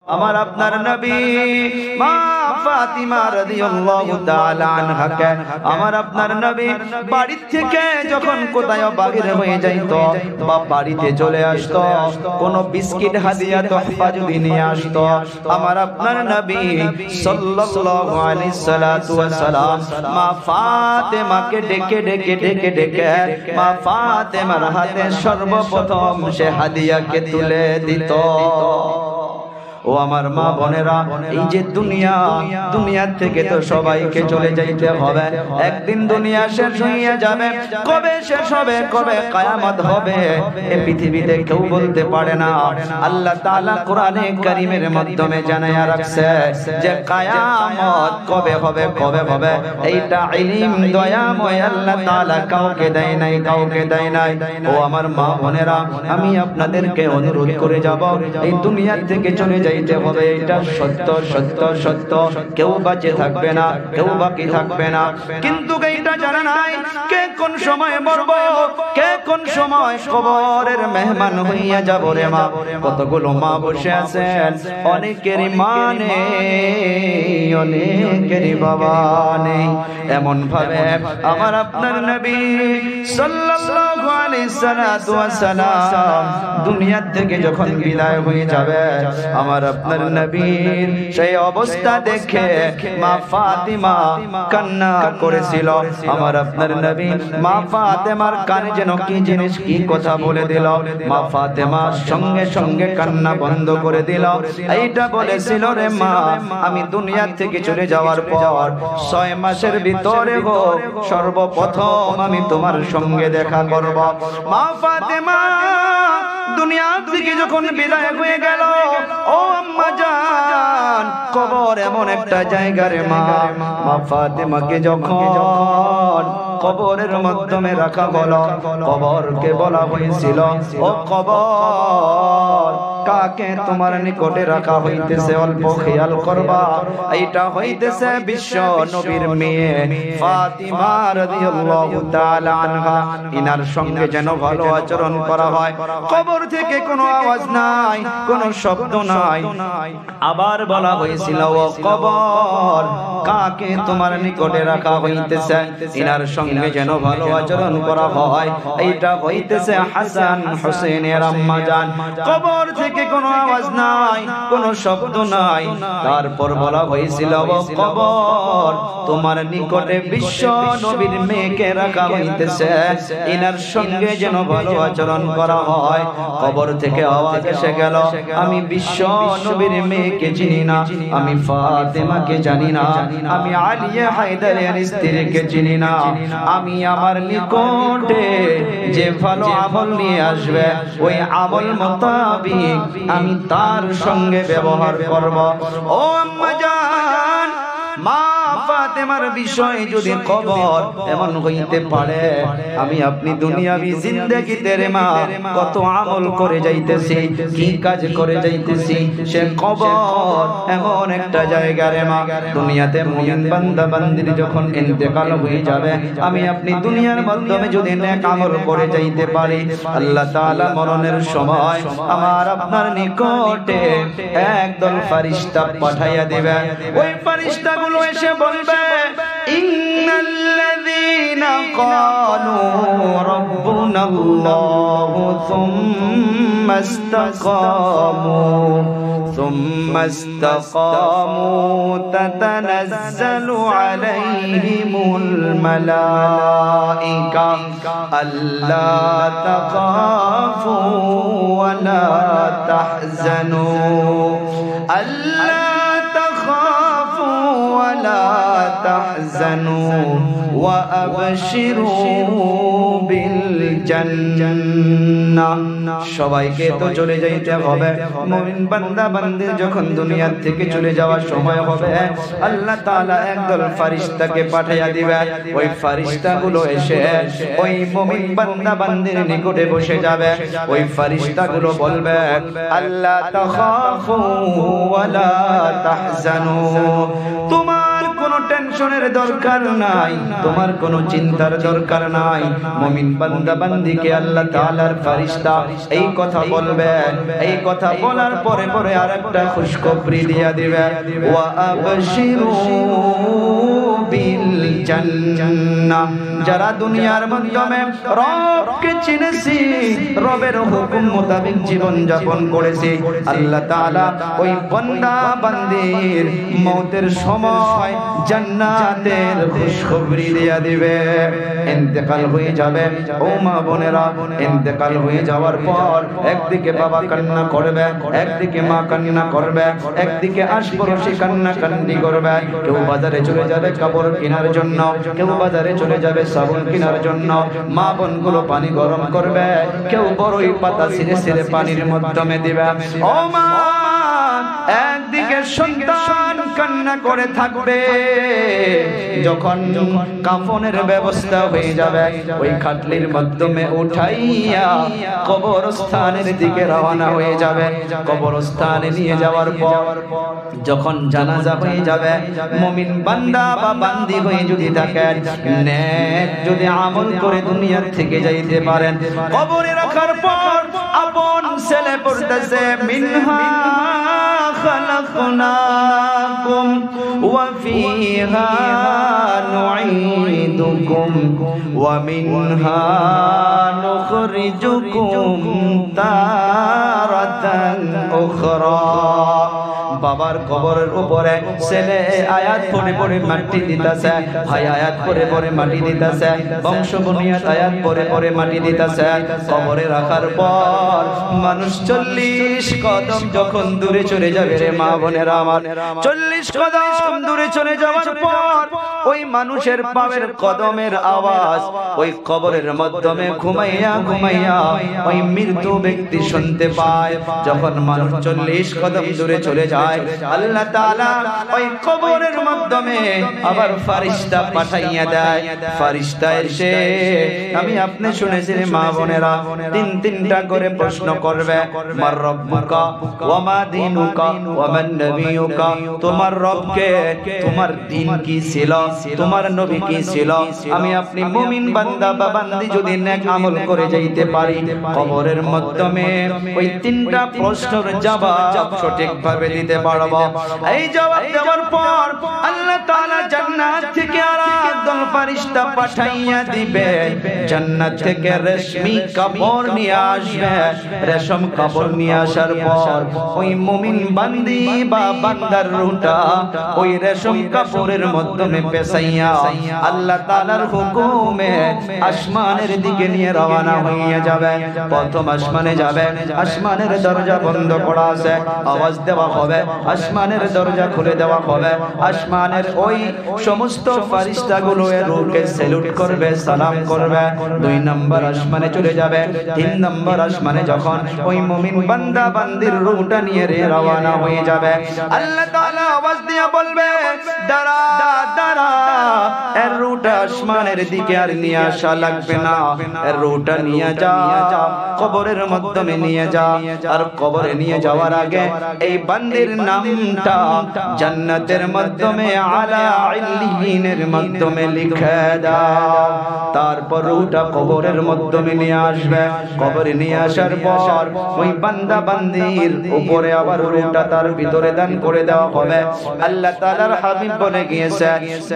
আমার আপনার নবী মা ফাতিমা রাদিয়াল্লাহু তাআলা আনহাকে আমার আপনার নবী বাড়ি থেকে যখন কোথায় বাহির হয়ে যাইতো বা বাড়িতে চলে আসতো কোন বিস্কিট হাদিয়া তোহফা যদি নিয়ে আসতো আমার আপনার নবী সাল্লাল্লাহু আলাইহি সাল্লাতু ওয়াস সালাম মা ফাতেমাকে ডেকে ডেকে ডেকে ডেকে মা ফাতেমার হাতে সর্বপ্রথম সে হাদিয়াকে তুলে দিত। ও আমার মা বোনেরা, এই যে দুনিয়া থেকে তো সবাইকে চলে যাইতে হবে, একদিন দুনিয়া শেষ হয়ে যাবে। কবে শেষ হবে, কবে কিয়ামত হবে এই পৃথিবীতে কেউ বলতে পারে না। আল্লাহ তাআলা কোরআনে কারীমের মাধ্যমে জানায়া রাখছে যে কিয়ামত কবে হবে এইটা ইলম দয়াময় আল্লাহ তাআলা কাউকে দেয় নাই। ও আমার মা বোনেরা, আমি আপনাদেরকে অনুরোধ করে যাব, এই দুনিয়া থেকে চলে যাইতে হবে, এটা সত্য। কেউ বাঁচে থাকবে না, কেউ বাকি থাকবে না। কিন্তু এইটা জানা নাই কে কোন সময় মরবো, কে কোন সময় কবরের মেহমান হইয়া যাব রে মা। কতগুলো মা বসে আছেন, অনেকেরই মা নেই, অনেকেরই বাবা নেই। এমন ভাবে আমার আপনার নবী সাল্লাল্লাহু আলাইহি সাল্লাতু ওয়াস সালাম দুনিয়া থেকে যখন বিদায় হয়ে যাবে, আমার আপনার নবীর সেই অবস্থা দেখে মা ফাতিমা কান্না করেছিল। আমার আপনার নবী মা ফাতেমার কানে যেন কি জিনিস, কি কথা বলে দিল। মা ফাতেমা সঙ্গে সঙ্গে কান্না বন্ধ করে দিল। এইটা বলেছিল, রে মা, আমি দুনিয়া থেকে চলে যাওয়ার পর 6 মাসের ভিতরে হোক সর্বপ্রথম আমি তোমার সঙ্গে দেখা করব। মা ফাতেমা দুনিয়া থেকে যখন বিদায় হয়ে গেল, ও আম্মা জান, কবর এমন একটা জায়গা রে মা। মা ফাতেমাকে যখন কবরের মাধ্যমে রাখা হলো, কবরকে বলা হয়েছিল, ও কবর, কাকে তোমার নিকটে রাখা হইতেছে অল্প খেয়াল করবা। এইটা হইতেছে বিশ্ব নবীর মেয়ে ফাতিমা রাদিয়াল্লাহু তাআলা আনহা। ইনার সঙ্গে যেন ভালো আচরণ করা হয়। কবর থেকে কোনো আওয়াজ নাই, কোনো শব্দ নাই। আবার বলা হয়েছিল, ও কবর, কাকে তোমার নিকটে রাখা হইতেছে, ইনার সঙ্গে যেন ভালো আচরণ করা হয়। এইটা হইতেছে হাসান হোসেনের আম্মা জান। কবর থেকে কোনো আওয়াজ নাই, কোনো শব্দ নাই। তারপর বলা হয়েছিল, ও কবর, তোমার নিকটে বিশ্ব নবীর মেয়েকে রাখা হইতেছে, ইনার সঙ্গে যেন ভালো আচরণ করা হয়। কবর থেকে আওয়াজ এসে গেল, আমি বিশ্ব নবীর মেয়েকে চিনি না, আমি ফাতেমাকে জানি না, আমি আলিয়া হায়দারের স্ত্রীকে চিনি না। আমি আমার নিকটে যে ভালো আমল নিয়ে আসবে, ওই আমল মোতাবিক আমি তার সঙ্গে ব্যবহার করব। ও আম্মা জান, মা ফাতেমার বিষয় যদি কবর এমন হইতে পারে, আমি আপনি দুনিয়াবি জিন্দেগিতে রে মা কত আমল করে যাইতেছি, কি কাজ করে যাইতেছি, সে কবর এমন একটা জায়গা রে মা। দুনিয়াতে মুমিন বান্দা বান্দির যখন ইন্তেকাল হয়ে যাবে, আমি আপনি দুনিয়ার মাধ্যমে যদি নেক আমল করে যাইতে পারি, আল্লাহ তাআলা মরণের সময় আমার আপনার নিকটে একদল ফেরেশতা পাঠাইয়া দিবে। ওই ফেরেশতাগুলো এসে বলবে, ইন্নাল্লাযীনা ক্বালু রাব্বুনাল্লাহু সুম্মা ইসতাকামু তাতানাজ্জালু আলাইহিমুল মালাইকা আল্লা তাখাফু ওয়া লা তাহজানু সবাইকে তো চলে যাইতে হবে। মুমিন বান্দা বান্দি যখন দুনিয়া থেকে চলে যাওয়ার সময় হবে, আল্লাহ তাআলা একদল ফেরেশতাকে পাঠিয়ে দিবে। ওই ফেরেশতাগুলো এসে ওই মুমিন বান্দা বান্দির নিকটে বসে যাবে। ওই ফেরেশতাগুলো বলবে, আল্লাহ তাখাফু ওয়া লা তাহজানু, তোমার কোনো টেনশন টেনশনের দরকার নাই, তোমার কোনো চিন্তার দরকার নাই। মুমিন বান্দা বান্দিকে আল্লাহ তাআলার ফেরেশতা এই কথা বলবে, এই কথা বলার পরে পরে আরেকটা খুশখবরি দিয়া দিবে, ওয়া আবশিরু বিল জান্নাহ। যারা দুনিয়ার মাধ্যমে রবকে চিনেছি, রবের হুকুম মোতাবেক জীবন যাপন করেছি, আল্লাহ তাআলা ওই বান্দা বান্দির মওতের সময় জান্নাতের খুশখবরি দিয়া দিবে। ইন্তেকাল হয়ে যাবে, ও মা বোনেরা, ইন্তেকাল হয়ে যাওয়ার পর একদিকে বাবা কান্না করবে, একদিকে মা কান্না করবে, একদিকে আশপাশে কান্না কান্নি করবে। কেউ বাজারে চলে যাবে কাপড় কেনার জন্য, কেউ বাজারে চলে যাবে সাবুন কেনার জন্য, মা বোনগুলো পানি গরম করবে, কেউ বড়ই পাতা ছিঁড়ে ছিঁড়ে পানির মাধ্যমে দিবে। ও মা, একদিকে সন্তান কান্না করে থাকবে, যখন কাফনের ব্যবস্থা হয়ে যাবে ওই খাটলির মাধ্যমে উঠাইয়া কবরস্থানের দিকে রওনা হয়ে যাবে। কবরস্থানে নিয়ে যাওয়ার পর যখন জানাজা হয়ে যাবে, মুমিন বান্দা বা বান্দি হয়ে যদি থাকেন, নেক যদি আমল করে দুনিয়ার থেকে যাইতে পারেন, কবরে রাখার পর আপন ছেলে পড়তেছে, মিনহা খালাকনাকুম ওয়া ফিহা নুঈদুকুম ওয়া মিনহা নুখরিজুকুম তারাতান উখরা। বাবার কবরের উপরে ছেলে আয়াত পড়ে পড়ে মাটি দিতেছে, ভাই আয়াত পড়ে পড়ে মাটি দিতেছে, বংশ বুনিয়াদ আয়াত পড়ে পড়ে মাটি দিতেছে। কবরে রাখার পর মানুষ 40 কদম যখন দূরে চলে যাবে, রে মা বোনেরা আমার, 40 কদম দূরে চলে যাওয়ার পর ওই মানুষের পায়ের কদমের আওয়াজ ওই কবরের মাধ্যমে ঘুমাইয়া ঘুমাইয়া ওই মৃত ব্যক্তি শুনতে পায়। যখন মানুষ 40 কদম দূরে চলে যায়, আল্লাহ তাআলা ওই কবরের মাধ্যমে আবার ফেরেশতা পাঠাইয়া দেয়। ফেরেশতা এসে, আমি আপনি শুনেছেন মা বোনেরা, তিনটা করে প্রশ্ন করবে, মার রব্বুকা ওয়া মা দীনুকা ওয়া মান নবিয়ুকা। তোমার রবকে, তোমার দ্বীন কি ছিল, তোমার নবী কি ছিল। আমি আপনি মুমিন বান্দা বা বান্দি যদি নেক আমল করে যাইতে পারি, কবরের মাধ্যমে ওই তিনটা প্রশ্নের জবাব সঠিকভাবে দিতে পারবো। এই জবাব দেওয়ার পর আল্লাহ তাআলা জান্নাত থেকে আরেকদল ফেরেশতা পাঠাইয়া দিবে, জান্নাত থেকে রেশমি কাপড় নিয়ে আসবে। রেশম কাপড় নিয়ে আসার পর ওই মুমিন বান্দি বা বান্দার রূহটা ওই রেশম কাপড়ের মাধ্যমে পেছাইয়া আল্লাহ তাআলার হুকুমে আসমানের দিকে নিয়ে রওনা হয়ে যাবে। প্রথম আসমানে যাবে, আসমানের দরজা বন্ধ করা আছে, আওয়াজ দেওয়া হবে, আসমানের দরজা খুলে দেওয়া হবে। আসমানের ওই সমস্ত ফেরেশতাগুলো এর রূহকে স্যালুট করবে, সালাম করবে। 2 নম্বর আসমানে চলে যাবে। 3 নম্বর আসমানে যখন ওই মুমিন বান্দা বান্দির রূহটা নিয়ে রওনা হয়ে যাবে, আল্লাহ তাআলা আওয়াজ দিয়ে বলবে, দাঁড়া দাঁড়া, এর রূহটা আসমানের দিকে আর নিয়ে আসা লাগবে না, এর রূহটা নিয়ে যা, কবরের মাধ্যমে নিয়ে যা। আর কবরে নিয়ে যাওয়ার আগে এই বান্দির নামটা জান্নাতের মাধ্যমে আলা ইল্লিয়িনের মাধ্যমে লিখে দাও। তারপর রূহটা কবরের মাধ্যমে নিয়ে আসবে। কবরে নিয়ে আসার পর ওই বান্দা বান্দির উপরে আবার রূহটা তার ভিতরে দান করে দেওয়া হবে। আল্লাহ তাআলার হাবিব বলে গিয়েছে,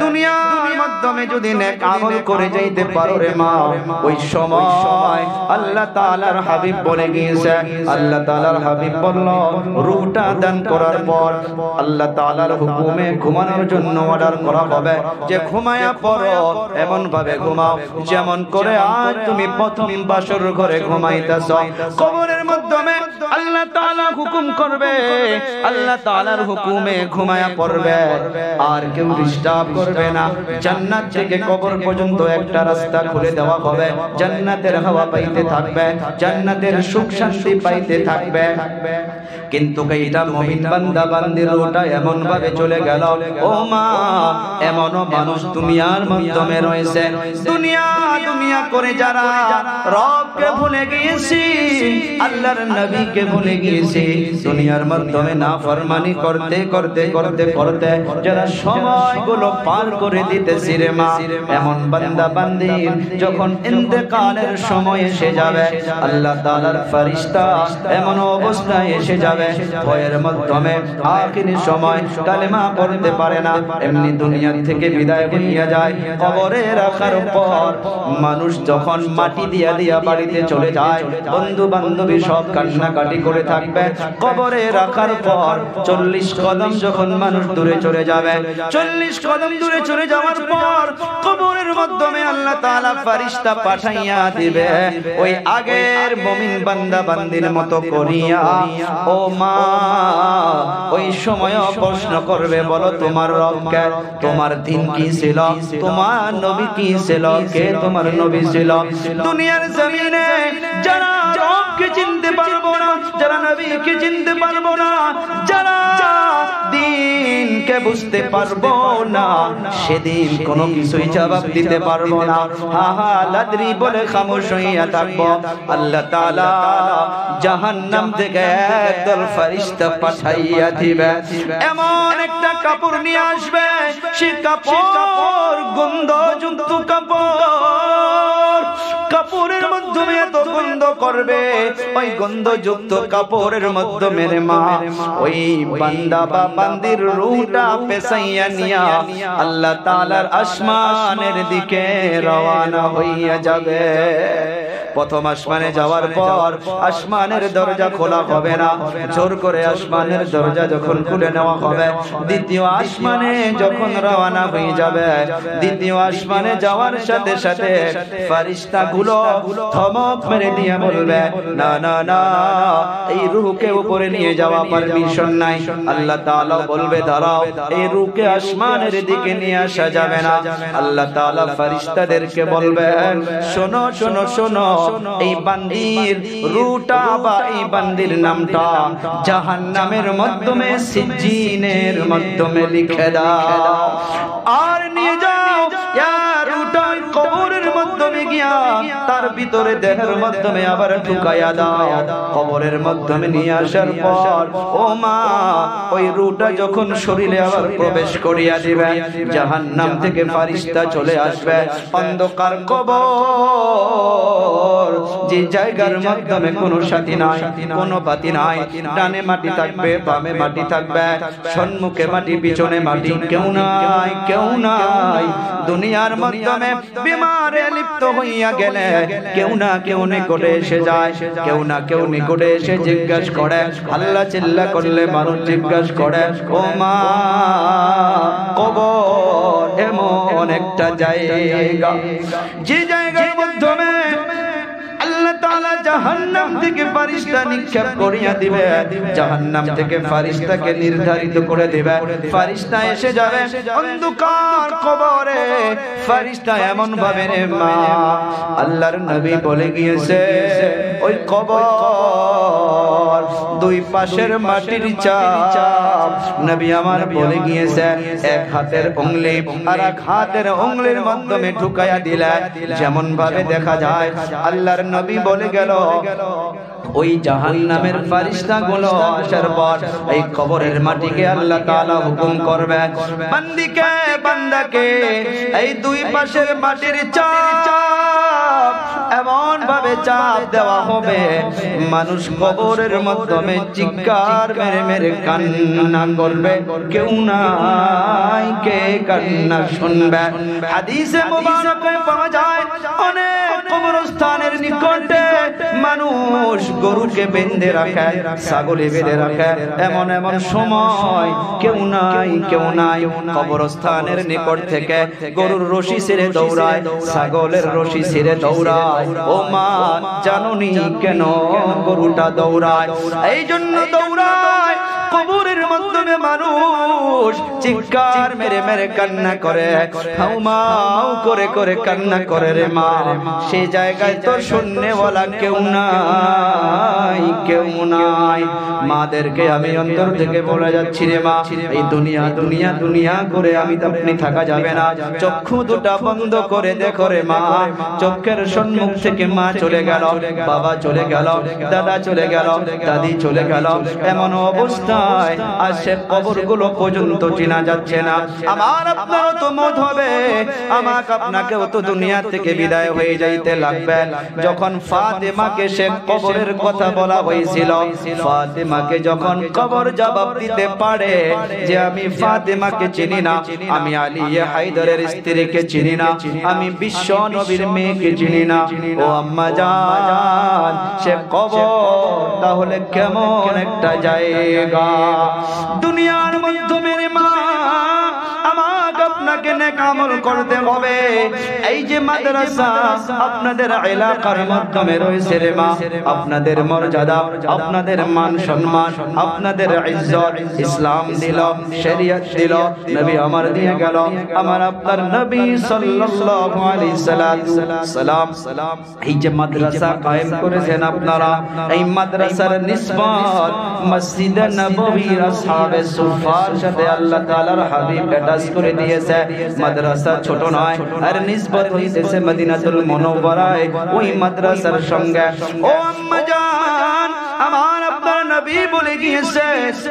দুনিয়ার মাধ্যমে যদি নেক আমল করে যাইতে পারো রে মা, ওই সময় আল্লাহ তাআলার হাবিব বলে গিয়েছে, আল্লাহ তাআলার হাবিব বলল, রূহটা দান করার পর আল্লাহ তাআলার হুকুমে ঘুমানোর জন্য অর্ডার করা হবে যে ঘুমায়া পড়ো, এমন ভাবে ঘুমাও যেমন করে আজ তুমি প্রথম বাসর ঘরে ঘুমাইতেছ। কবরের মাধ্যমে আল্লাহ তাআলা হুকুম করবে, আল্লাহ তাআলার হুকুমে ঘুমায়া পড়বে, আর কেউ ডিস্টার্ব করবে না। জান্নাত থেকে কবর পর্যন্ত একটা রাস্তা খুলে দেওয়া হবে, জান্নাতের হাওয়া পাইতে থাকবে, জান্নাতের সুখ শান্তি পাইতে থাকবে। কিন্তু এইটা মুমিন বান্দা বান্দির রূহটা এমন ভাবে চলে গেল। ও মা, এমনও মানুষ দুনিয়ার মাধ্যমে রয়েছে, দুনিয়া দুনিয়া করে যারা রবকে ভুলে গিয়েছে, আল্লাহর নবীকে ভুলে গিয়েছে, দুনিয়ার মাধ্যমে নাফরমানি করতে করতে করতে করতে যারা সময়গুলো পার করে দিতেছে রে মা, এমন বান্দা বান্দির যখন ইন্তেকালের সময় এসে যাবে, আল্লাহ তাআলার ফেরেশতা এমন অবস্থায় এসে যাবে, ভয়ের মাধ্যমে আখিরি সময় কালেমা পড়তে পারে না, এমনি দুনিয়া থেকে বিদায় হইয়া যায়। কবরে রাখার পর মানুষ যখন মাটি দিয়া দিয়া বাড়িতে চলে যায়, বন্ধু বান্ধবী সব কান্নাকাটি করে থাকবে। কবরে রাখার পর 40 কদম যখন মানুষ দূরে চলে যাবে, 40 কদম দূরে চলে যাওয়ার পর কবরের মাধ্যমে আল্লাহ তাআলা ফেরেশতা পাঠাইয়া দিবে, ওই আগের মুমিন বান্দা বান্দির মতো করিয়া। ও মা, ওই সময় প্রশ্ন করবে, বলো তোমার রব কে, তোমার দিন কি ছিল, তোমার নবী কি ছিল, কে তোমার নবী ছিল? দুনিয়ার জমিনে যারা রবকে চিনতে পারবো না, যারা নবীকে চিনতে পারবো না, যারা দিনকে বুঝতে পারবো না, সেদিন কোনো কিছুই জবাব দিতে পারবো না। হা হা লাদরি বলে খামোশ হইয়া থাকবো। আল্লাহ তাআলা জাহান্নাম থেকে একদল ফেরেশতা পাঠাইয়া দিবে, এমন একটা কাপড় নিয়ে আসবে, সে কাপড় গন্ধযুক্ত কাপড়, কাপড়ের মাধ্যমে এত গন্ধ করবে, ওই গন্ধযুক্ত কাপড়ের মাধ্যমে রে মা ওই বান্দা বা বান্দির রূহটা পেছাইয়া নিয়া আল্লাহ তাআলার আসমানের দিকে রওনা হইয়া যাবে। প্রথম আসমানে যাওয়ার পর আসমানের দরজা খোলা হবে না, জোর করে আসমানের দরজা যখন খুলে নেওয়া হবে, দ্বিতীয় আসমানে যখন রওনা হয়ে যাবে, দ্বিতীয় আসমানে যাওয়ার সাথে সাথে ফেরেশতাগুলো ধমক মেরে দিয়ে বলবে, না না না, এই রূহকে উপরে নিয়ে যাওয়া পারমিশন নাই। আল্লাহ তাআলা বলবে, দাঁড়াও, এই রূহকে আসমানের দিকে নিয়ে আসা যাবে না। আল্লাহ তাআলা ফেরেশতাদেরকে বলবেন, শোনো শোনো শোনো, এই বান্দির রূহটা বা এই বান্দির নামটা জাহান্নামের মাধ্যমে, সিজ্জিনের মাধ্যমে লিখে দাও, আর নিয়ে যাও রূহটা কবরের মাধ্যমে গিয়া তার ভিতরে দেহের মাধ্যমে আবার ঢুকাইয়া দাও। কবরের মাধ্যমে নিয়ে আসার পর ও মা, ওই রূহটা যখন শরীরে আবার প্রবেশ করিয়া দিবে, জাহান্নাম থেকে ফেরেশতা চলে আসবে। অন্ধকার কবর, যে জায়গার মাধ্যমে কোনো সাথী নাই, কোনো বাতি নাই, ডানে মাটি থাকবে, বামে মাটি থাকবে, সম্মুখে মাটি, পিছনে মাটি, কেউ নাই কেউ নাই। দুনিয়ার মাধ্যমে বিমারে লিপ্ত হইয়া গেলে কেউ না কেউ নিকটে এসে যায়, কেউ না কেউ নিকটে এসে জিজ্ঞাসা করে, আল্লাহ চিল্লা করলে মানুষ জিজ্ঞাসা করে, ও মা, কবর এমন একটা জায়গা, যে জায়গার মাধ্যমে আল্লাহ তাআলা জাহান্নাম থেকে ফেরেশতা নিক্ষেপ করিয়া দিবে, জাহান্নাম থেকে ফেরেশতাকে নির্ধারিত করে দিবে। ফেরেশতা এসে যাবে অন্ধকার কবরে, ফেরেশতা এমন ভাবে রে মা, আল্লাহর নবী বলে গিয়েছে, ওই কবর দুই পাশের মাটির চাপ, নবী আমার বলে গিয়েছে, এক হাতের উংলি আর এক হাতের উংলির মাধ্যমে ঢুকাইয়া দিলে যেমন ভাবে দেখা যায়, আল্লাহর নবী বলে গেল, ওই জাহান্নামের ফেরেশতাগুলো আসার পর এই কবরের মাটিকে আল্লাহ তাআলা হুকুম করবে, বান্দিকে বান্দাকে এই দুই পাশের মাটির চাপ এমন ভাবে চাপ দেওয়া হবে, মানুষ কবরের মাধ্যমে চিৎকার মেরে মেরে কান্না করবে, কেউ নাই কে কান্না শুনবে। হাদিসে মুবারকে পাওয়া যায়, অনেক কবরস্থানের নিকটে মানুষ গরুকে বেঁধে রাখে, ছাগলে বেঁধে রাখে, এমন এমন সময় কেউ নাই কেউ নাই, কবরস্থানের নিকট থেকে গরুর রশি ছেড়ে দৌড়ায়, ছাগলের রশি ছেড়ে দৌড়ায়। ও মা, জানোনি কেন গরুটা দৌড়ায়? এই জন্য দৌড়ায়, কবরের মাধ্যমে মানুষ মানুষ চিৎকার মেরে মেরে কান্না করে, হাউমাউ করে করে কান্না করে রে মা। সেই জায়গায় তো শুননেওয়ালা কেউ নাই, কেউ নাই। মাদেরকে আমি অন্তর থেকে বলে যাচ্ছি রে মা, এই দুনিয়া দুনিয়া দুনিয়া করে আমি তো আপনি থাকা যাবে না। চক্ষু দুটা বন্ধ করে দেখো রে মা, চোখের সম্মুখ থেকে মা চলে গেল, বাবা চলে গেল, দাদা চলে গেল, দাদি চলে গেল। এমন অবস্থায় আর সে কবরগুলো পর্যন্ত চেনা যাচ্ছে না। আমার আপনারও তো মত হবে, আমাকে আপনাকেও তো দুনিয়া থেকে বিদায় হয়ে যাইতে লাগবে। যখন ফাতেমাকে সে কবরের কথা বলা হয়েছিল, ফাতেমাকে যখন কবর জবাব দিতে পারে যে আমি ফাতেমাকে চিনি না, আমি আলী হায়দারের স্ত্রীকে চিনি না, আমি বিশ্ব নবীর মেয়েকে চিনি না, ও আম্মা জান সে কবর তাহলে কেমন একটা জায়গা। দুনিয়ার মাধ্যমে মা আমাকে আপনাকে নেক আমল করতে হবে। এই যে মাদ্রাসা আপনাদের এলাকার মাধ্যমে রয়েছে রে মা, আপনাদের মর্যাদা, আপনাদের মান সম্মান, আপনাদের ইজ্জত ইসলাম দিল, শরীয়ত দিল, নবী আমার দিয়ে গেল। আমার আপনার নবী সাল্লাল্লাহু আলাইহি সাল্লাম এই যে মাদ্রাসা কায়েম করেছেন আপনারা, এই মাদ্রাসার নিসবত মসজিদে নববীর আসহাবে সুফার সাথে আল্লাহ তাআলার হাবিব অ্যাটাচ করে দিয়েছে। মাদ্রাসা ছোট নয়, আর নিসবত হইতেছে মদিনাতুল মুনাওয়ারায় ওই মাদ্রাসার সঙ্গে। ও আম্মা জান আমার আপনার নবী বলে গিয়েছে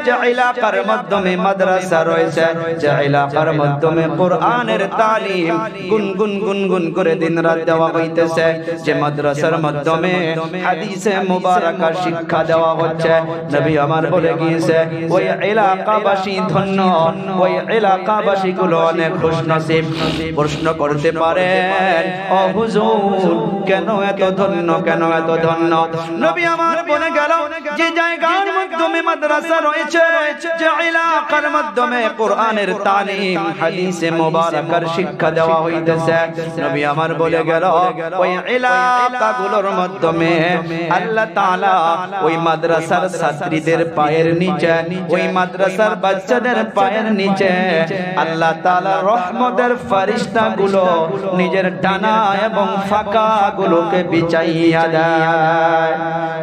যে এলাকার মাধ্যমে মাদ্রাসা রয়েছে, যে এলাকার মাধ্যমে কোরআনের তালিম গুনগুন গুনগুন করে দিনরাত দেওয়া হইতেছে, যে মাদ্রাসার মাধ্যমে হাদিসে মুবারাকা শিক্ষা দেওয়া হচ্ছে। নবী আমার বলে গিয়েছে ওই এলাকাবাসী ধন্য, ওই এলাকাবাসী গুলো অনেক খুশনসিব। প্রশ্ন করতে পারেন ও হুজুর কেন এত ধন্য, কেন এত ধন্য? নবী আমার বলে গেল যে জায়গার মাধ্যমে মাদ্রাসা রয়েছে, যে এলাকার মাধ্যমে কোরআনের তালিম হাদিসে মুবারাকার শিক্ষা দেওয়া হইতেছে, নবী আমার বলে গেল ওই এলাকাগুলোর মাধ্যমে আল্লাহ তাআলা ওই মাদ্রাসার ছাত্রীদের পায়ের নিচে, ওই মাদ্রাসার বাচ্চাদের পায়ের নিচে আল্লাহ তাআলা রহমতের ফেরেশতাগুলো নিজের ডানা এবং ফাঁকাগুলোকে বিছাইয়া দেয়।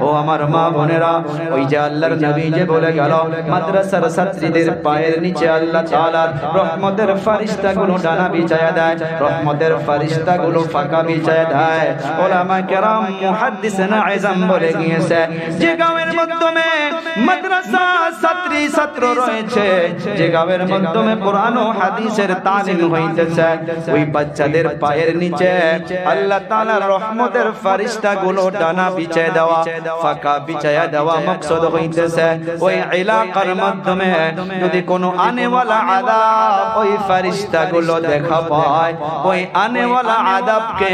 ও আমার মা বোনেরা, ওই যে আল্লাহর নবী যে বলে গেল মাদ্রাসার ছাত্রীদের পায়ের নিচে আল্লাহ তাআলার রহমতের ফেরেশতাগুলো ডানা বিছায়া দেয়, রহমতের ফেরেশতাগুলো ফাঁকা বিছায়া দেয়। উলামা কেরাম মুহাদ্দিসিনা আযম বলে গিয়েছে যে গাঁয়ের মাধ্যমে মাদ্রাসা ছাত্রী ছাত্র রয়েছে, যে গাঁয়ের মাধ্যমে কোরআন ও হাদিসের তালিম হইতেছে, ওই বাচ্চাদের পায়ের নিচে আল্লাহ তাআলার রহমতের ফেরেশতাগুলো ডানা বিছায়া দেওয়া, ফাঁকা বিছায়া দেওয়া। মকসদ হইতেছে ওই এলাকার মাধ্যমে যদি কোনো আনেওয়ালা আযাব ওই ফেরেশতাগুলো দেখা পায়, ওই আনেওয়ালা আযাবকে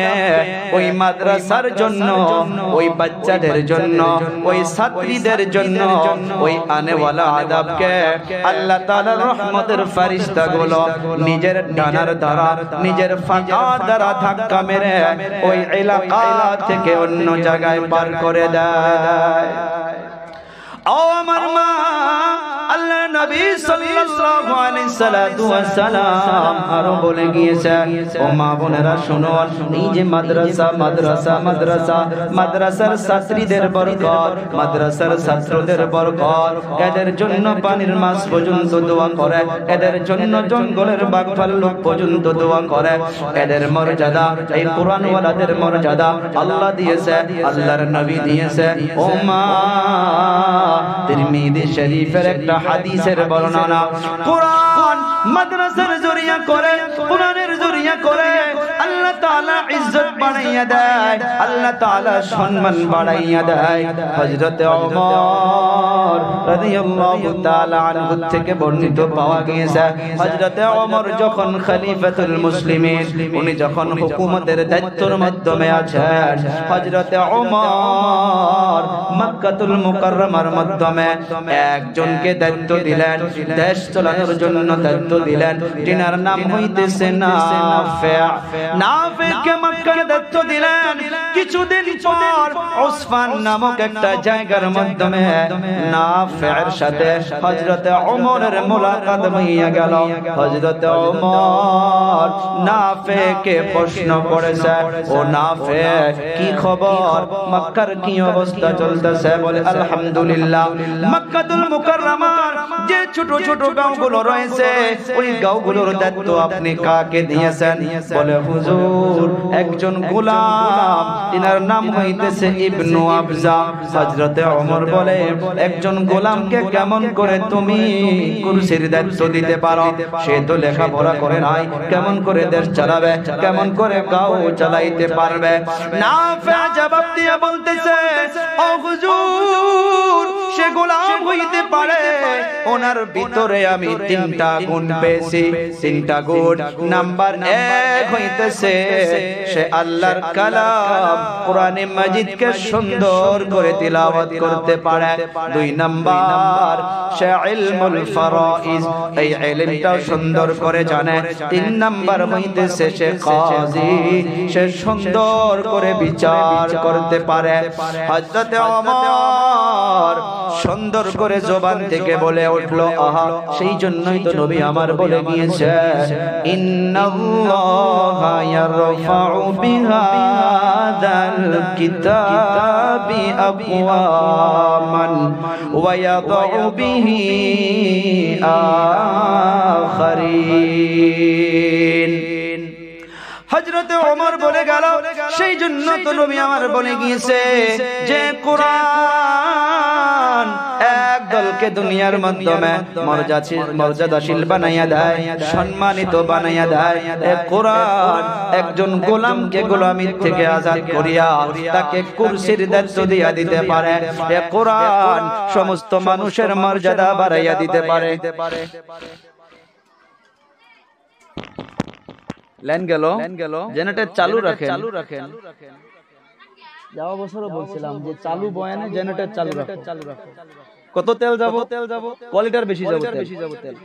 ওই মাদ্রাসার জন্য, ওই বাচ্চাদের জন্য, ওই ছাত্রীদের জন্য ওই আনেওয়ালা আযাবকে আল্লাহ তাআলার রহমতের ফেরেশতাগুলো নিজের ডানার দ্বারা, নিজের ফাঁকার দ্বারা ধাক্কা মেরে ওই এলাকা থেকে অন্য জায়গায় পার করে দেয়। ও আমার মা, আল্লাহ নবী সাল্লাল্লাহু আলাইহি সাল্লাম আরো বলে গিয়েছে ও মা বোনেরা শুনুন, এই যে মাদ্রাসা মাদ্রাসা মাদ্রাসা মাদ্রাসার ছাত্রীদের বরকত, মাদ্রাসার ছাত্রদের বরকত, এদের জন্য পানির মাছ পর্যন্ত দোয়া করে, এদের জন্য জঙ্গলের বাঘ ভাল্লুক পর্যন্ত দোয়া করে। এদের মর্যাদা, এই কোরআনওয়ালাদের মর্যাদা আল্লাহ দিয়েছে, আল্লাহর নবী দিয়েছে। ও মা, তিরমিজি শরীফের একটা হাদিসের বর্ণনা, কোরআন মাদ্রাসার জরিয়া করে, কোরআনের জরিয়া করে আল্লাহ তাআলা ইজ্জত বাড়াইয়া দেয়, আল্লাহ তাআলা সম্মান বাড়াইয়া দেয়। হযরত ওমর রাদিয়াল্লাহু তাআলা আনহু থেকে বর্ণিত পাওয়া গিয়েছে, হযরত ওমর যখন খলিফাতুল মুসলিমিন, উনি যখন হুকুমতের দায়িত্বের মাধ্যমে আছেন, হযরত ওমর মক্কাতুল মুকাররমার মাধ্যমে একজনকে দায়িত্ব দিলেন দিলেন, দেশ চালানোর জন্য দায়িত্ব দিলেন, যিনার নাম হইতেছে নাফে'। নাফে'কে মক্কার দায়িত্ব দিলেন। কিছুদিন পর উসফান নামক একটা জায়গার মাধ্যমে নাফে'র সাথে হযরতে ওমরের মুলাকাত হইয়া গেল। হযরতে ওমর নাফে'কে প্রশ্ন করেছে, ও নাফে', কি খবর, মক্কার কি অবস্থা চলতেছে? বলে, আলহামদুলিল্লাহ। মক্কাতুল মুকাররমার যে ছোট ছোট গাঁওগুলো রয়েছে, ওই গাঁওগুলোর দায়িত্ব আপনি কাকে দিয়েছেন? বলে, হুজুর, একজন গোলাম, তিনার নাম হইতেছে ইবনু আবজা। হযরতে ওমর বলে, একজন গোলামকে কেমন করে তুমি কুরসির দায়িত্ব দিতে পারো? সে তো লেখাপড়া করে নাই, কেমন করে দেশ চালাবে, কেমন করে গাঁও চালাইতে পারবে? নাফে' জবাব দিয়ে বলতেছে, ও হুজুর, সে গোলাম হইতে পারে, ওনার ভিতরে আমি তিনটা গুণ পেয়েছি। তিনটা গুণ। নাম্বার 1 হইতেছে সে আল্লাহর কালাম কোরআনে মাজিদকে সুন্দর করে তিলাওয়াত করতে পারে। 2 নাম্বার, সে ইলমুল ফারাইজ, এই ইলমটাও সুন্দর করে জানে। 3 নাম্বার হইতেছে সে কাজী, সে সুন্দর করে বিচার করতে পারে। হযরতে ওমর সুন্দর করে জবান থেকে বলে উঠলো, আহা, সেই জন্যই তো নবী আমার বলে গিয়েছে, ইন্নাল্লাহা ইয়ারফাউ বিহাদাল কিতাবি আকওয়ামান ওয়া ইয়াদউ বিহি আখারিন। হযরতে ওমর বলে গেল, সেই জন্য তো নবী আমার বলে গিয়েছে যে কোরআন এক দলকে দুনিয়ার মাধ্যমে মর্যাদাশীল বানাইয়া দেয়, সম্মানিত বানাইয়া দেয়। এ কোরআন একজন গোলামকে গোলামির থেকে আজাদ করিয়া তাকে কুরসির দায়িত্ব দিয়া দিতে পারে। এ কোরআন সমস্ত মানুষের মর্যাদা বাড়াইয়া দিতে পারে। লাইন গেল, জেনারেটর চালু রাখেন। যাওয়া বছরও বলছিলাম যে চালু বয়ানে জেনারেটর চালু রাখো। কত তেল যাব? কোয়ালিটার বেশি যাব তেল।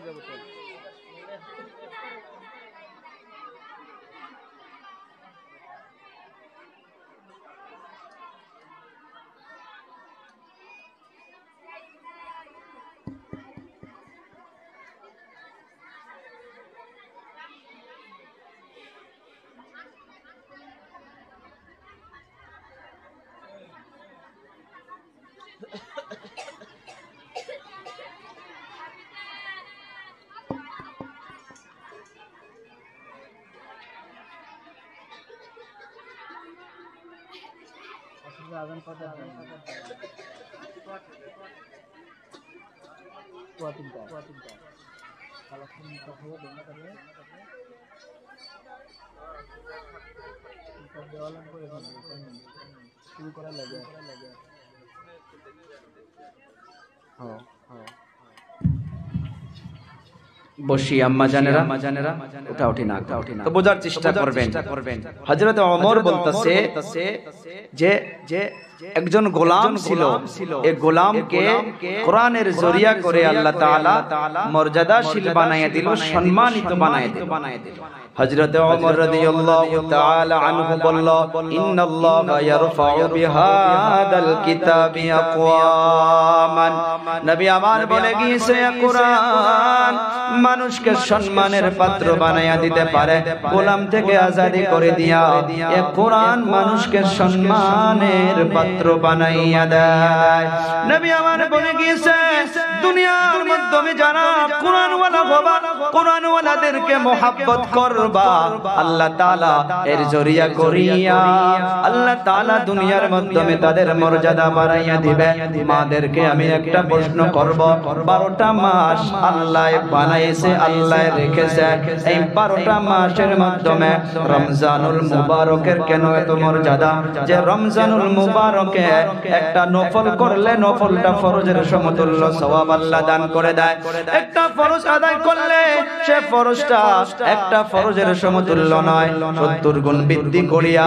বসি আম্মা জানেরা, ওটা উঠি না, তো বোঝার চেষ্টা করবেন। হযরত ওমর বলতেছে যে একজন গোলাম ছিল, এই গোলামকে কোরআনের জরিয়া করে আল্লাহ তাআলা মর্যাদাশীল বানাইয়া দিল, সম্মানিত বানাইয়া দিল। হযরত ওমর রাদিয়াল্লাহু তাআলা আনহু বলল, ইন্নাল্লাহা ইয়ারফাউ বিহাদাল কিতাবি আকওয়ামান। নবী আমার বলে গিয়েছে, কোরআন মানুষকে সম্মানের পাত্র বানাইয়া দিতে পারে, গোলাম থেকে আজাদি করে দিয়া এ কোরআন মানুষকে সম্মানের পাত্র বানাইয়া দেয়। নবী আমার বলে গিয়েছে, দুনিয়ার মাধ্যমে যারা কোরআনওয়ালা হবা, কোরআনওয়ালাদেরকে মোহাব্বত করবা, আল্লাহ তাআলা এর জরিয়া করিয়া আল্লাহ তাআলা দুনিয়ার মাধ্যমে তাদের মর্যাদা বাড়াইয়া দিবে। মাদেরকে আমি একটা প্রশ্ন করব, 12টা মাস আল্লাহ বানাইছে, আল্লাহ রেখেছে, এই 12টা মাসের মাধ্যমে রমজানুল মুবারকের কেন এত মর্যাদা? যে রমজানুল মুবারক মুবারকে একটা নফল করলে নফলটা ফরজের সমতুল্য সওয়াব আল্লাহ দান করে দেয়। একটা ফরজ আদায় করলে সে ফরজটা একটা ফরজের সমতুল্য নয়, 70 গুণ বৃদ্ধি করিয়া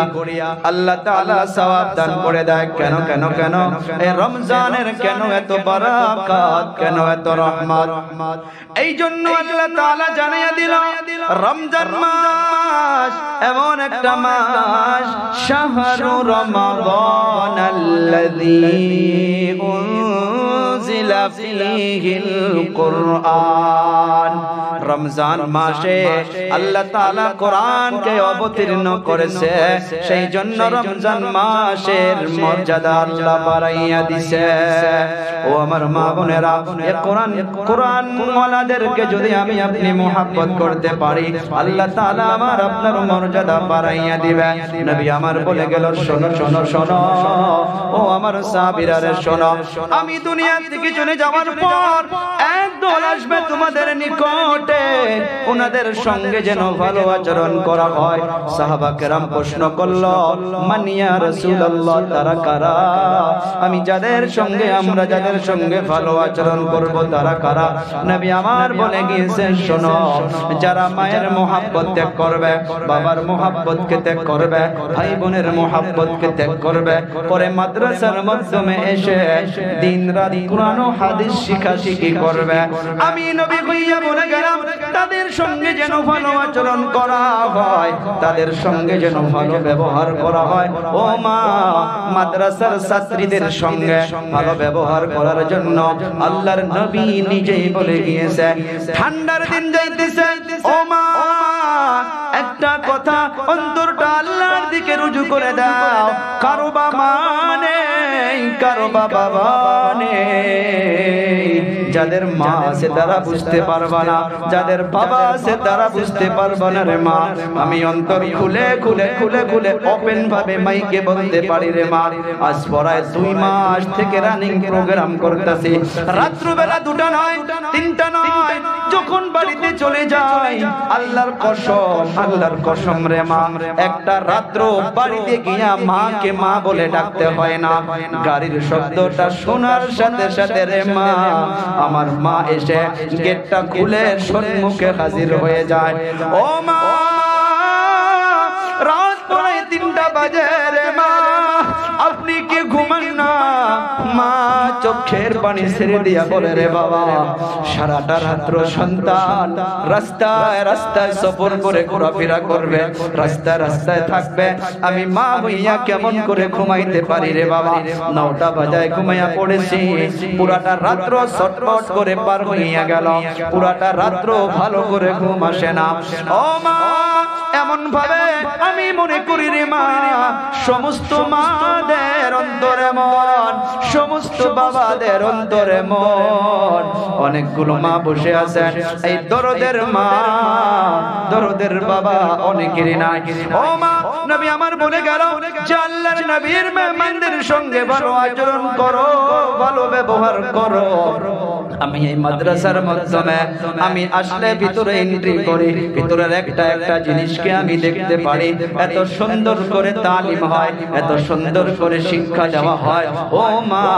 আল্লাহ তাআলা সওয়াব দান করে দেয়। কেন কেন কেন এই রমজানের কেন এত বারাকাত, কেন এত রহমত? এই জন্য আল্লাহ তাআলা জানিয়ে দিল রমজান মাস এমন একটা মাস, শাহরু রমাদানাল্লাযী উনজিলা ফীহিল কুরআন। রমজান মাসে আল্লাহ তাআলা কোরআনকে অবতীর্ণ করেছে, সেই জন্য রমজান মাসের মর্যাদা আল্লাহ বাড়াইয়া দিয়েছে। ও আমার মা বোনেরা, এই কোরআন ওয়ালাদেরকে যদি আমি আপনি মুহাব্বত করতে পারি, আল্লাহ তাআলা আমার আপনার মর্যাদা বাড়াইয়া দিবে। নবী আমার বলে গেল, শোনো শোনো শোনো ও আমার সাহাবীরা রে শোনো, আমি দুনিয়া থেকে চলে যাওয়ার পর একদল আসবে তোমাদের নিকটে, ওনাদের সঙ্গে যেন ভালো আচরণ করা হয়। সাহাবা কেরাম প্রশ্ন করলো, মান ইয়া রাসূলুল্লাহ, তারা কারা? আমি যাদের সঙ্গে আমরা যাদের সঙ্গে ভালো আচরণ করব তারা কারা? নবী আমার বলে গিয়েছেন, শোনো, যারা মায়ের মুহাব্বত ত্যাগ করবে, বাবার মুহাব্বত কে ত্যাগ করবে, ভাই বোনের মুহাব্বত কে ত্যাগ করবে, পরে মাদ্রাসার মাধ্যমে এসে দিন-রাত কুরআন ও হাদিস শিখাশিখি করবে, আমি নবী কইয়া বলে গেলাম তাদের সঙ্গে যেন ভালো আচরণ করা হয়, তাদের সঙ্গে যেন ভালো ব্যবহার করা হয়। ও মা, মাদ্রাসার ছাত্রীদের সঙ্গে ভালো ব্যবহার করার জন্য আল্লাহর নবী নিজেই বলে গিয়েছে, ঠান্ডার দিন যাইতেছে, ও মা একটা কথা অন্তরটা আল্লাহর দিকে রুজু করে দাও। কারো বাবা নেই, কারো বাবা নেই, যাদের মা আছে তারা বুঝতে পারবা না, যাদের বাবা আছে তারা বুঝতে পারবা না রে মা। আমি অন্তর খুলে খুলে খুলে খুলে ওপেন ভাবে মাইকে বলতে পারি রে মা, আজ পরায় 2 মাস থেকে রানিং প্রোগ্রাম করতেছি, রাত্রিবেলা 2টা নয় 3টা নয়, যখন বাড়িতে চলে যাই আল্লাহর কসম রে মা, একটা রাত্র বাড়িতে গিয়া মাকে মা বলে ডাকতে হয় না, গাড়ির শব্দটা শোনার সাথে সাথে রে মা, আমার মা এসে গেটটা খুলে সম্মুখে হাজির হয়ে যায়। ও মা, রাত প্রায় 3টা বাজে রে মা, আপনি কি ঘুমান না? মা চোখের পানি ছেড়ে দিয়া বলে, রে বাবা, সারাটা রাত্র সন্তান রাস্তায় রাস্তায় সফর করে ঘোরাফেরা করবে, রাস্তায় রাস্তায় থাকবে, আমি মা হইয়া কেমন করে ঘুমাইতে পারি রে বাবা? 9টা বাজায় ঘুমাইয়া পড়েছি, পুরাটা রাত্র ছটফট করে পার হইয়া গেল, পুরাটা রাত্র ভালো করে ঘুম আসে না। ও মা, এমন ভাবে আমি মনে করি রে মা, সমস্ত মাদের অন্তরে মন, সমস্ত বাবাদের অন্তরে মন। অনেকগুলো মা বসে আছেন, এই দরদের মা দরদের বাবা অনেকেরই নাই। ও মা, নবী আমার বলে গেল যে আল্লাহর নবীর মেহমানদের সঙ্গে ভালো আচরণ করো, ভালো ব্যবহার করো। আমি এই মাদ্রাসার মাধ্যমে আমি আসলে ভিতরে এন্ট্রি করি, ভিতরের একটা একটা জিনিসকে আমি দেখতে পারি, এত সুন্দর করে তালিম হয়, এত সুন্দর করে শিক্ষা দেওয়া হয়। ও মা,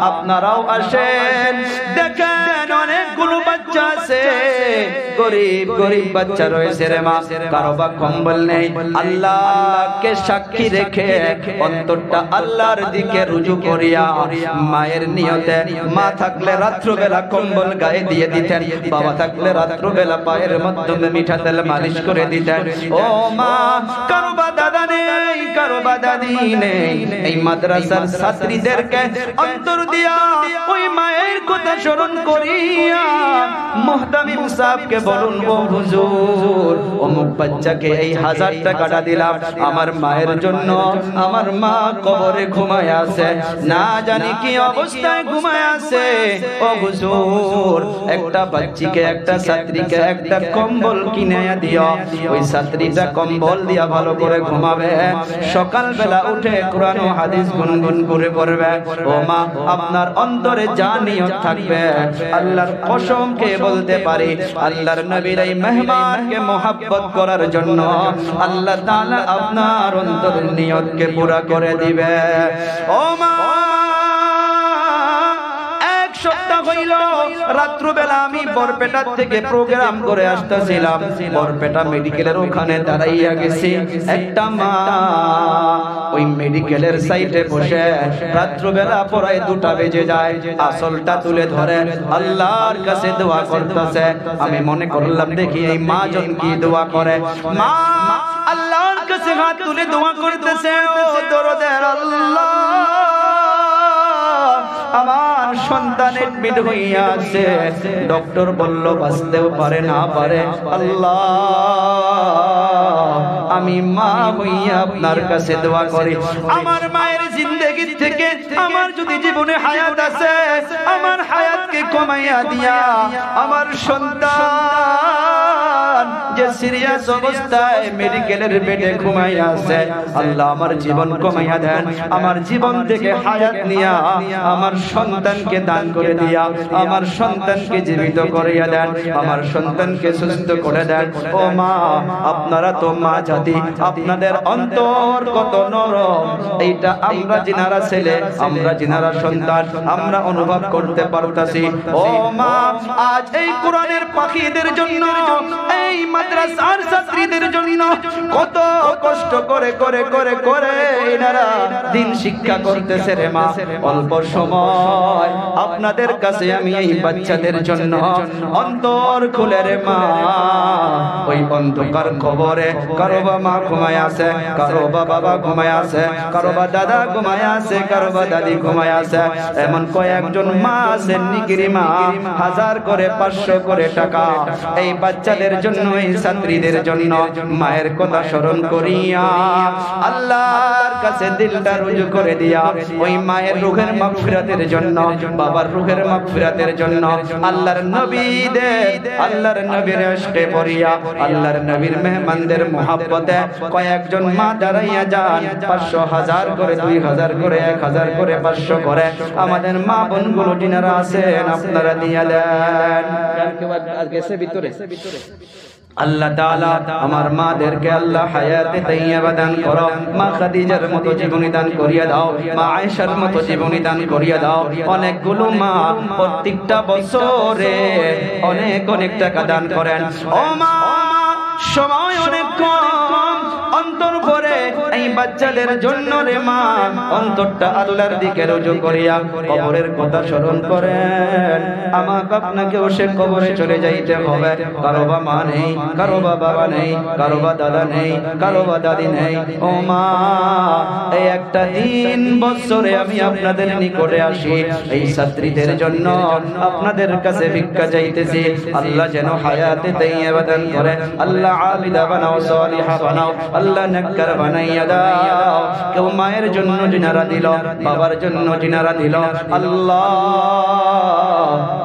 আপনারাও আসেন, দেখেন অনেকগুলো বাচ্চা আছে, গরিব গরিব বাচ্চা রয়েছে রে মা, কারো বা কম্বল নেই, আল্লাহকে সাক্ষী রেখে অন্তরটা আল্লাহর দিকে রুজু করিয়া মায়ের নিয়তে, মা থাকলে রাত্রবেলা কম্বল গায়ে দিয়ে দিতেন, বাবা থাকলে রাত্রবেলা পায়ের মাধ্যমে মিঠা তেল মালিশ করে দিতেন। ও মা, কারো বা দাদা নেই, কারো বা দাদি নেই, এই মাদ্রাসার ছাত্রীদেরকে অন্তর দিয়া ওই মায়ের কথা স্মরণ করিয়া মুহতামিম সাহেবকে বলুন, ও হুজুর, অমুক বাচ্চাকে এই 1000 টাকাটা দিলাম আমার মায়ের জন্য, আমার মা কবরে ঘুমায় আছে, না জানি কি অবস্থায় ঘুমায় আছে, ও হুজুর হুজুর একটা বাচ্চিকে একটা ছাত্রীকে একটা কম্বল কিনে দিও, ওই ছাত্রীটা কম্বল দিয়া ভালো করে ঘুমাবে, সকালবেলা উঠে কোরআন ও হাদিস গুনগুন করে পড়বে। ও মা, আপনার অন্তরে যা নিয়ত থাকবে আল্লাহর কসম কে বলতে পারি, আল্লাহর নবীর এই মেহমানকে মোহাব্বত করার জন্য আল্লাহ তাআলা আপনার অন্তরের নিয়তকে পুরা করে দিবে। ও মা, এক সপ্তাহ হইল রাত্রবেলা আমি বরপেটার থেকে প্রোগ্রাম করে আসতেছিলাম, বরপেটা মেডিকেলের ওখানে দাঁড়াইয়া গেছি। একটা মা ওই মেডিকেলের সাইডে বসে রাত্রবেলা পড়ায় 2টা বেজে যায়, আসলটা তুলে ধরে আল্লাহর কাছে দোয়া করতেছে। আমি মনে করলাম দেখি এই মা জন কি দোয়া করে। মা আল্লাহর কাছে হাত তুলে দোয়া করতেছে, ও দরদের আল্লাহ, আমার সন্তান এডমিট হইয়া আছে, ডক্টর বলল বাঁচতেও পারে না পারে, আল্লাহ আমি মা হইয়া আপনার কাছে দোয়া করি, আমার মায়ের জিন্দেগি থেকে আমার যদি জীবনে হায়াত আছে আমার হায়াতকে কমাইয়া দিয়া আমার সন্তান যে সিরিয়াস অবস্থায় মেডিকেলের বেডে ঘুমাইয়া আছে, আল্লাহ আমার জীবন কমাইয়া দেন, আমার জীবন থেকে হায়াত নিয়া আমার সন্তানকে দান করে দিয়া আমার সন্তানকে জীবিত করিয়া দেন, আমার সন্তানকে সুস্থ করে দেন। ও মা, আপনারা তো মা জাতি, আপনাদের অন্তর কত নরম, এইটা আমরা যিনারা ছেলে, আমরা যিনারা সন্তান, আমরা অনুভব করতে পারতাছি। ও মা, আজ এই কোরআনের পাখিদের জন্য, এই মাদ্রাসার ছাত্রীদের জন্য কত কষ্ট করে করে করে করে এনারা দিন শিক্ষা করতেছে রে মা। অল্প সময় আপনাদের কাছে আমি এই বাচ্চাদের জন্য অন্তর খুলে রে মা, ওই অন্ধকার কবরে কারো বা মা ঘুমায় আছে, কারো বা বাবা ঘুমায় আছে, কারো বা দাদা ঘুমায় আছে, কারো বা দাদি ঘুমায় আছে, এমন কয়েকজন মা আছেন নিগিরি মা, 1000 করে 500 করে টাকা এই বাচ্চাদের জন্য, এই ছাত্রীদের জন্য মায়ের কথা স্মরণ করিয়া আল্লাহর কাছে দিলটা রুজু করে দিয়া ওই মায়ের রূহের মাগফিরাতের জন্য, বাবার রূহের মাগফিরাতের জন্য আল্লাহর নবীদের, আল্লাহর নবীর ইশকে পড়িয়া আল্লাহর নবীর মেহমানদের মোহাব্বতে কয়েকজন মা দাঁড়াইয়া যান, 500 1000 করে 2000 করে 1000 করে 500 করে আমাদের মা বোনগুলো যিনারা আছেন আপনারা দিয়া দেন। আল্লাহ তাআলা আমার মাদেরকে আল্লাহ হায়াতে তাইয়্যিবা দান করো, মা খাদিজার মতো জীবনী দান করিয়া দাও, মা আয়েশার মতো জীবনী দান করিয়া দাও। অনেকগুলো মা প্রত্যেকটা বছরে অনেক অনেক টাকা দান করেন। ও মা, সময় অনেক কম, অন্তর ভরে এই বাচ্চাদের জন্য রে মা অন্তরটা আল্লাহর দিকে রুজু করিয়া কবরের কথা স্মরণ করেন। আমাকে আপনাকেও সে কবরে চলে যাইতে হবে, কারো বা মা নেই, কারো বা বাবা নেই, কারো বা দাদা নেই, কারো বা দাদি নেই। ও মা, এই একটা দিন বছরে আমি আপনাদের নিকটে আসি, এই ছাত্রীদের জন্য আপনাদের কাছে ভিক্ষা চাইতেছি। আল্লাহ যেন হায়াতে তাইয়্যিবা দান করে, আল্লাহ আবিদা বানাও, সালিহা বানাও, আল্লাহ নেককার বানাইয়া দাও। কেউ মায়ের জন্য যিনারা দিল, বাবার জন্য যিনারা দিল, আল্লাহ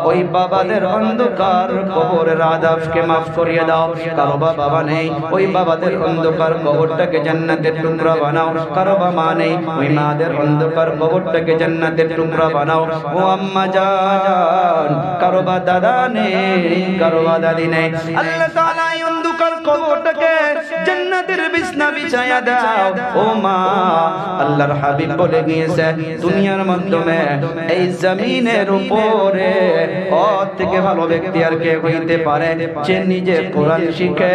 ওই বাবাদের অন্ধকার কবরের আযাবকে মাফ করিয়ে দাও। কারো বাবা নেই, ওই বাবাদের অন্ধকার কবরটাকে জান্নাতের টুকরা বানাও। কারো মা নেই, ওই মাদের অন্ধকার কবরটাকে জান্নাতের টুকরা বানাও। ও আম্মা জান, কারো দাদা নেই, কারো দাদি নেই, আল্লাহ তাআলা এই অন্ধকার কবরটাকে জান্নাতের বিছনা বিছায়া দাও। ও মা, আল্লাহর হাবিব বলে গিয়েছে দুনিয়ার মাধ্যমে এই জমিনের উপরে ওর থেকে ভালো ব্যক্তি আর কে হইতে পারে, যে নিজে কোরআন শিখে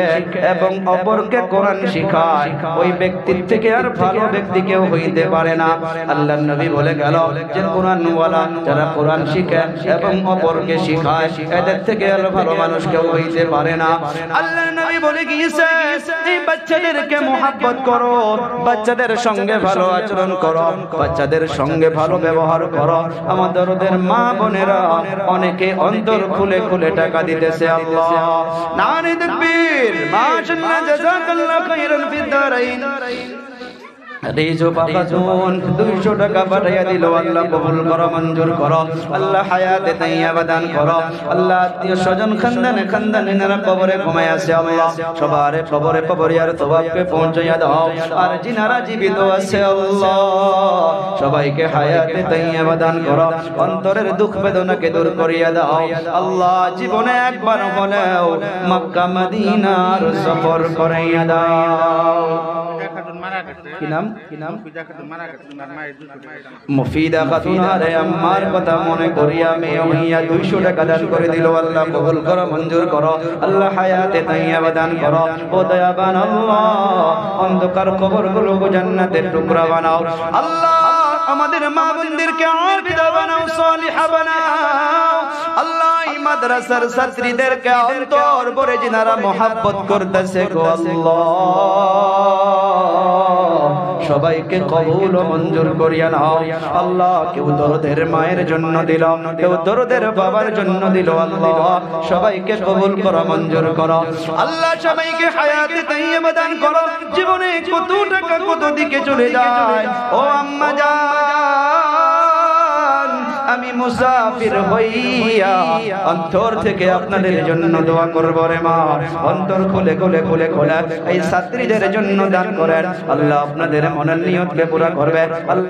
এবং অপরকে কোরআন শিখায়, ওই ব্যক্তির থেকে আর ভালো ব্যক্তি কেউ হইতে পারে না। আল্লাহর নবী বলে গেল যে কোরআনওয়ালা যারা কোরআন শিখে এবং অপরকে শিখায়, এদের থেকে আর ভালো মানুষ কেউ হইতে পারে না। আল্লাহর নবী বলে গিয়েছে এই বাচ্চাদেরকে মোহাব্বত করো, বাচ্চাদের সঙ্গে ভালো আচরণ করো, বাচ্চাদের সঙ্গে ভালো ব্যবহার করো। আমাদের ওদের মা বোনেরা অনেকে অন্তর খুলে খুলে টাকা দিতেছে। আল্লাহ নারে তাকবীর, মাশাআল্লাহ, জাযাকাল্লাহু খাইরান ফিদ দারাইন। রিজু পাখাতুন 200 টাকা পাঠাইয়া দিল আল্লাহ কবুল করো মঞ্জুর করো আল্লাহ হায়াতে তাইয়্যিবা দান করো আল্লাহ আত্মীয় স্বজন খানদানে যারা কবরে ঘুমায় আছে আল্লাহ সবার কবরে কবরিয়ার তওয়াবকে পৌঁছাইয়া দাও আর যিনারা জীবিত আছে আল্লাহ সবাইকে হায়াতে তাইয়্যিবা দান করো অন্তরের দুঃখ বেদনাকে দূর করিয়া দাও আল্লাহ জীবনে একবার হলেও মক্কা মদিনার সফর করাইয়া দাও কি নাম মুফিদা খাতুন আরে আম্মার কথা মনে করি আমি ওহিয়া 200 টাকা দান করে দিল আল্লাহ কবুল করো মঞ্জুর করো আল্লাহ হায়াতে তাইয়্যিবা দান করো ও দয়াবান আল্লাহ অন্ধকার কবরগুলো জান্নাতের টুকরা বানাও আল্লাহ আমাদের মা বোনদেরকে আবিদা বানাও সালিহা বানাও আল্লাহ এই মাদ্রাসার ছাত্রীদেরকে অন্তর ভরে যিনারা মহব্বত করতেছে গো আল্লাহ সবাইকে কবুল ও মঞ্জুর করিয়া নাও আল্লাহ কেউ দরদের মায়ের জন্য দিল কেউ দরদের বাবার জন্য দিল আল্লাহ সবাইকে কবুল করো মঞ্জুর করো আল্লাহ সবাইকে হায়াতে তাইয়্যিবা দান করো জীবনে কত টাকা কত দিকে চলে যায় ও আম্মা জান আমি মুসাফির হইয়া অন্তর থেকে আপনাদের জন্য দোয়া করব রে মা অন্তর খুলে খুলে খুলে খোলা এই ছাত্রীদের জন্য দান করেন আল্লাহ আপনাদের মনের নিয়তকে পুরা করবে।